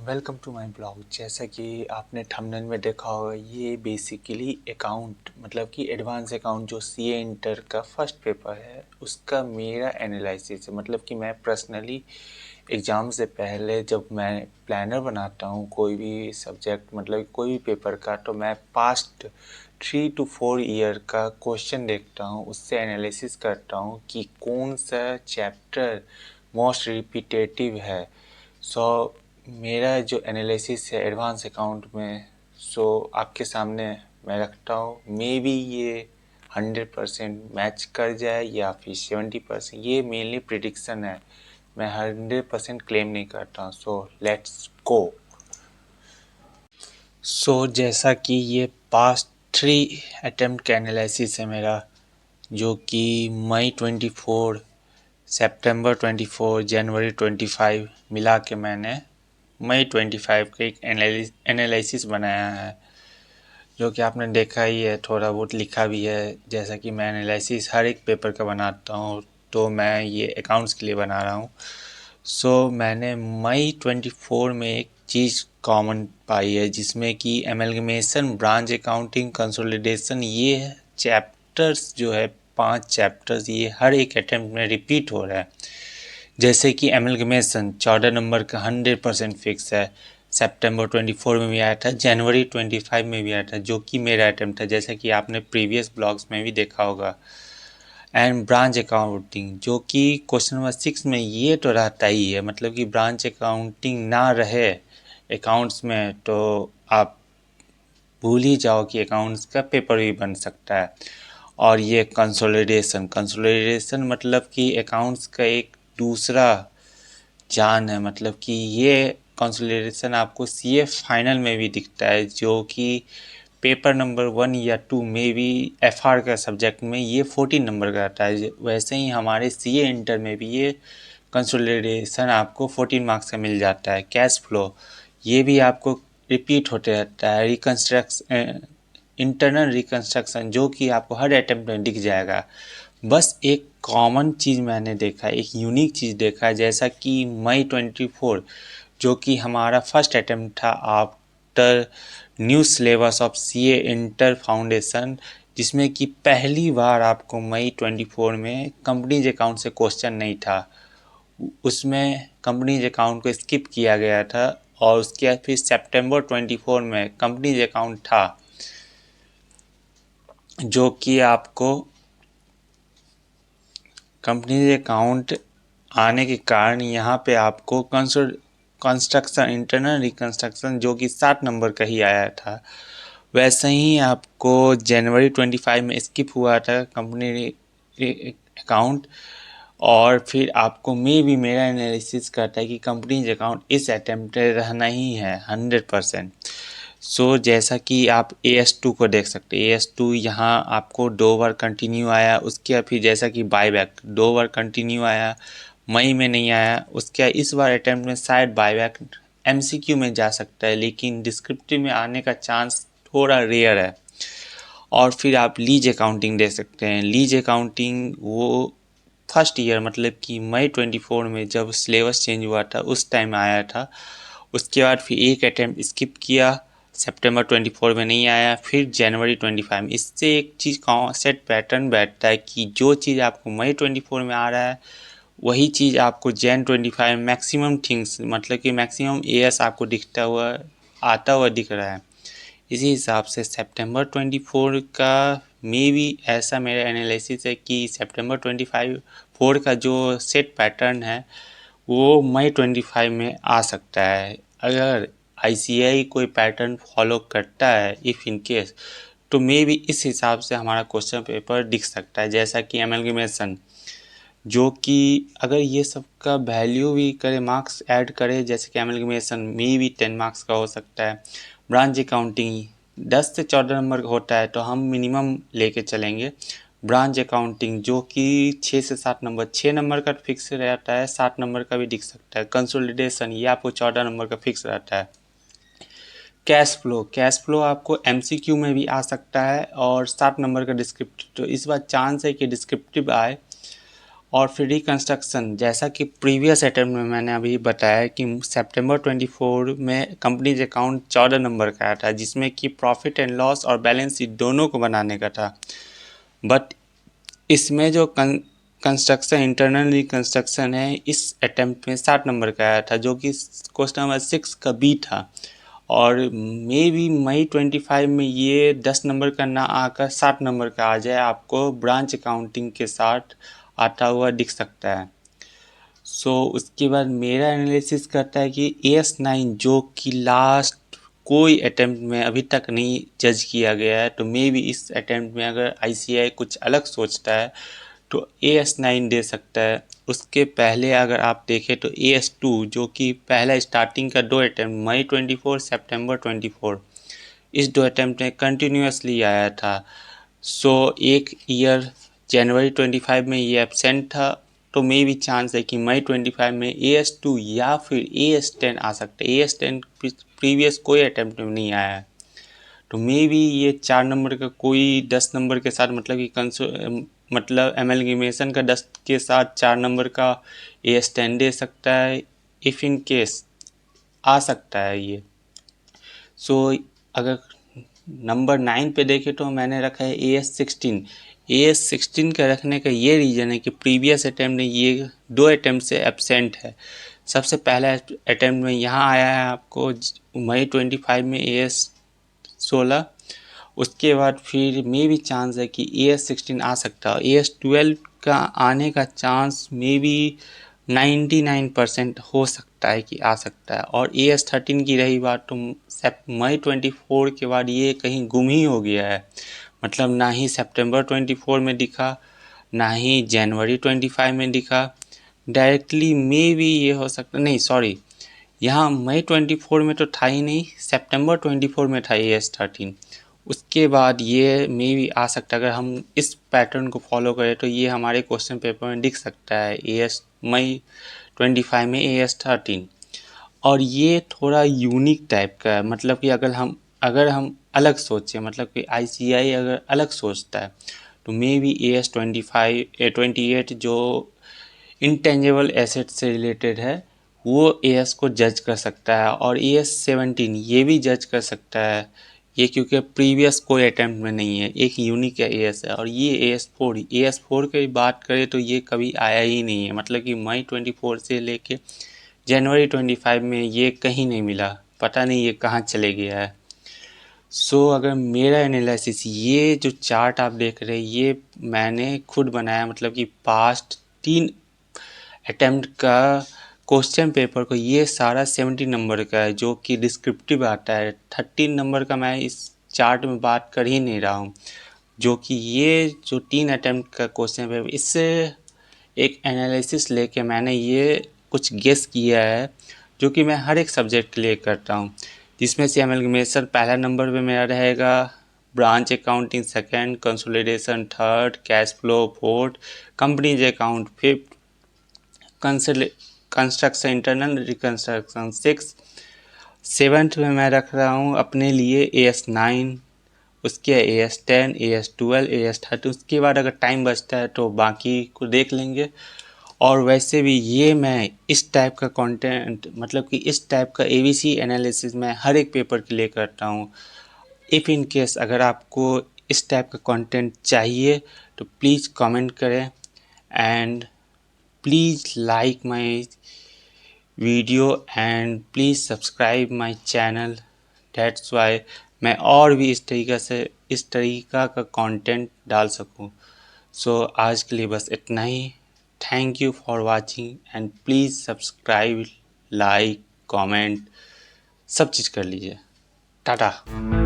Welcome to my blog. जैसा कि आपने थंबनेल में देखा होगा, ये बेसिकली अकाउंट मतलब कि एडवांस अकाउंट जो सीए इंटर का फर्स्ट पेपर है उसका मेरा एनालिसिस है। मतलब कि मैं पर्सनली एग्ज़ाम से पहले जब मैं प्लानर बनाता हूँ कोई भी सब्जेक्ट मतलब कोई भी पेपर का, तो मैं पास्ट 3 to 4 ईयर का क्वेश्चन देखता हूँ, उससे एनालिसिस करता हूँ कि कौन सा चैप्टर मोस्ट रिपीटेटिव है। मेरा जो एनालिसिस है एडवांस अकाउंट में, आपके सामने मैं रखता हूँ। मे बी ये 100% मैच कर जाए या फिर 70%, ये मेनली प्रिडिक्शन है, मैं 100% क्लेम नहीं करता हूँ। Let's go. जैसा कि ये पास्ट 3 अटेम्प्ट का एनालिसिस है मेरा, जो कि मई 24, सितंबर 24, जनवरी 25 मिला के मैंने मई 25 का एक एनालिसिस बनाया है, जो कि आपने देखा ही है, थोड़ा बहुत लिखा भी है। जैसा कि मैं एनालिसिस हर एक पेपर का बनाता हूँ, तो मैं ये अकाउंट्स के लिए बना रहा हूँ। मैंने मई 24 में एक चीज़ कॉमन पाई है, जिसमें कि एमलगमेशन, ब्रांच अकाउंटिंग, कंसोलिडेशन, ये चैप्टर्स जो है 5 चैप्टर्स, ये हर एक अटेम्प्ट में रिपीट हो रहा है। जैसे कि एमलगमेशन 14 नंबर का 100% फिक्स है, सितंबर 24 में भी आया था, जनवरी 25 में भी आया था, जो कि मेरा अटेम्प्ट था, जैसा कि आपने प्रीवियस ब्लॉग्स में भी देखा होगा। एंड ब्रांच अकाउंटिंग, जो कि क्वेश्चन नंबर 6 में ये तो रहता ही है, मतलब कि ब्रांच अकाउंटिंग ना रहे अकाउंट्स में तो आप भूल ही जाओ कि अकाउंट्स का पेपर भी बन सकता है। और ये कंसोलिडेशन मतलब कि अकाउंट्स का एक दूसरा जान है, मतलब कि ये कंसोलिडेशन आपको सीए फाइनल में भी दिखता है, जो कि पेपर नंबर 1 या 2 में भी एफआर का सब्जेक्ट में ये 14 नंबर का आता है। वैसे ही हमारे सीए इंटर में भी ये कंसोलिडेशन आपको 14 मार्क्स का मिल जाता है। कैश फ्लो ये भी आपको रिपीट होते रहता है। रिकन्स्ट्रक्शन, इंटरनल रिकन्स्ट्रक्शन, जो कि आपको हर अटेम्प्ट में दिख जाएगा। बस एक कॉमन चीज़ मैंने देखा, एक यूनिक चीज़ देखा, जैसा कि मई 24 जो कि हमारा फर्स्ट अटेम्प्ट था after new syllabus of CA inter foundation, जिसमें कि पहली बार आपको मई 24 में कंपनीज अकाउंट से क्वेश्चन नहीं था। उसमें कंपनीज अकाउंट को स्किप किया गया था, और उसके बाद फिर सितंबर 24 में कंपनीज अकाउंट था, जो कि आपको कंपनी अकाउंट आने के कारण यहाँ पे आपको कंस्ट्रक्शन, इंटरनल रिकंस्ट्रक्शन, जो कि 7 नंबर का ही आया था, वैसे ही आपको जनवरी 25 में स्किप हुआ था कंपनी अकाउंट। और फिर आपको मेरा एनालिसिस करता है कि कंपनी अकाउंट इस अटेम्प्ट में रहना ही है 100%। जैसा कि आप AS2 को देख सकते हैं, AS2 यहाँ आपको 2 बार कंटिन्यू आया, उसके बाद फिर जैसा कि बाईबैक 2 बार कंटिन्यू आया, मई में नहीं आया। उसके इस बार अटेम्प्ट में शायद बाईबैक MCQ में जा सकता है, लेकिन डिस्क्रिप्टिव में आने का चांस थोड़ा रेयर है। और फिर आप लीज अकाउंटिंग देख सकते हैं। लीज अकाउंटिंग वो फर्स्ट ईयर मतलब कि मई 24 में जब सिलेबस चेंज हुआ था उस टाइम आया था। उसके बाद फिर एक अटेम्प्ट स्किप किया, सितंबर 24 में नहीं आया, फिर जनवरी 25 में। इससे एक चीज़ का सेट पैटर्न बैठता है कि जो चीज़ आपको मई 24 में आ रहा है वही चीज़ आपको जन 25 में मैक्सिमम थिंग्स, मतलब कि मैक्सिमम AS आपको दिखता हुआ आता हुआ दिख रहा है। इसी हिसाब से सितंबर 24 का मे भी ऐसा मेरा एनालिसिस है कि सितंबर 25 का जो सेट पैटर्न है वो मई 25 में आ सकता है। अगर ICAI कोई पैटर्न फॉलो करता है इफ़ इन केस, तो मे भी इस हिसाब से हमारा क्वेश्चन पेपर दिख सकता है। जैसा कि एमलगमेशन, जो कि अगर ये सब का वैल्यू भी करे, मार्क्स ऐड करे, जैसे कि एमलगमेशन में भी 10 मार्क्स का हो सकता है। ब्रांच अकाउंटिंग 10 से 14 नंबर का होता है, तो हम मिनिमम लेके चलेंगे। ब्रांच अकाउंटिंग जो कि 6 से 7 नंबर, 6 नंबर का फिक्स रहता है, 7 नंबर का भी दिख सकता है। कंसोलिडेशन ये आपको 14 नंबर का फिक्स रहता है। कैश फ्लो आपको MCQ में भी आ सकता है, और 7 नंबर का डिस्क्रिप्टिव, तो इस बार चांस है कि डिस्क्रिप्टिव आए। और फिर रिकंस्ट्रक्शन, जैसा कि प्रीवियस अटेम्प्ट में मैंने अभी बताया कि सितंबर 24 में कंपनीज अकाउंट 14 नंबर का आया था, जिसमें कि प्रॉफिट एंड लॉस और बैलेंस शीट दोनों को बनाने का था। बट इसमें जो कंस्ट्रक्शन, इंटरनल रिकंस्ट्रक्शन है, इस अटेम्प्ट में 60 नंबर का आया था, जो कि क्वेश्चन नंबर 6 का बी था। और मे बी मई 25 में ये 10 नंबर का ना आकर 60 नंबर का आ जाए, आपको ब्रांच अकाउंटिंग के साथ आता हुआ दिख सकता है। उसके बाद मेरा एनालिसिस करता है कि AS9 जो कि लास्ट कोई अटेम्प्ट में अभी तक नहीं जज किया गया है, तो मे बी इस अटेम्प्ट में अगर ICAI कुछ अलग सोचता है तो AS9 दे सकता है। उसके पहले अगर आप देखें तो AS2 जो कि पहला स्टार्टिंग का 2 अटेम्प्ट मई 24 सितंबर 24, इस 2 अटेम्प्ट में कंटिन्यूसली आया था। एक ईयर जनवरी 25 में ये एब्सेंट था, तो मे भी चांस है कि मई 25 में AS2 या फिर AS10 आ सकता है। AS10 प्रीवियस कोई अटेम्प्ट में नहीं आया है, तो मे बी ये 4 नंबर का कोई 10 नंबर के साथ, मतलब कि मतलब एमलगेमेशन का 10 के साथ 4 नंबर का AS10 दे सकता है, इफ़ इन केस आ सकता है ये। अगर नंबर 9 पे देखें तो मैंने रखा है AS16। AS16 का रखने का ये रीज़न है कि प्रीवियस अटैम्प्ट में ये 2 अटैम्प्ट से एब्सेंट है। सबसे पहला अटैम्प्ट में यहाँ आया है आपको मई 25 में AS16, उसके बाद फिर मे भी चांस है कि AS16 आ सकता है। AS12 का आने का चांस मे बी 99% हो सकता है कि आ सकता है। और AS13 की रही बात, तो मई 24 के बाद ये कहीं गुम ही हो गया है, मतलब ना ही सितंबर 24 में दिखा, ना ही जनवरी 25 में दिखा। डायरेक्टली मे भी ये हो सकता, नहीं सॉरी, यहाँ मई 24 में तो था ही नहीं, सितंबर 24 में था AS13। उसके बाद ये मे भी आ सकता है। अगर हम इस पैटर्न को फॉलो करें तो ये हमारे क्वेश्चन पेपर में दिख सकता है मई 25 में AS13। और ये थोड़ा यूनिक टाइप का है, मतलब कि अगर हम अलग सोचें, मतलब कि ICAI अगर अलग सोचता है तो मे बी AS28 जो इंटेंजिबल एसेट से रिलेटेड है वो AS को जज कर सकता है, और AS17 ये भी जज कर सकता है। ये क्योंकि प्रीवियस कोई अटेम्प्ट में नहीं है, एक यूनिक है AS है। और ये AS4 की बात करें तो ये कभी आया ही नहीं है, मतलब कि मई 24 से लेके जनवरी 25 में ये कहीं नहीं मिला, पता नहीं ये कहाँ चले गया है। अगर मेरा एनालिसिस, ये जो चार्ट आप देख रहे हैं ये मैंने खुद बनाया, मतलब कि पास्ट 3 अटेम्प्ट का क्वेश्चन पेपर को, ये सारा 70 नंबर का है जो कि डिस्क्रिप्टिव आता है। 13 नंबर का मैं इस चार्ट में बात कर ही नहीं रहा हूँ, जो कि ये जो 3 अटेम्प्ट का क्वेश्चन पेपर, इससे एक एनालिसिस लेके मैंने ये कुछ गेस किया है, जो कि मैं हर एक सब्जेक्ट के लिए करता हूँ। जिसमें से एमलगमेशन पहला नंबर पे मेरा रहेगा, branch accounting second, consolidation third, cash flow fourth, companies account fifth, construction internal reconstruction six, seventh में मैं रख रहा हूँ अपने लिए AS9, उसके AS10, AS12, AS13। उसके बाद अगर टाइम बचता है तो बाकी को देख लेंगे। और वैसे भी ये मैं इस टाइप का कंटेंट, मतलब कि इस टाइप का ABC एनालिसिस मैं हर एक पेपर के लिए करता हूँ। इफ़ इन केस अगर आपको इस टाइप का कंटेंट चाहिए तो प्लीज़ कमेंट करें, and please like my video and please subscribe my channel. That's why मैं और भी इस तरीका का कंटेंट डाल सकूं। आज के लिए बस इतना ही। Thank you for watching and please subscribe, like, comment, सब चीज़ कर लीजिए। टाटा।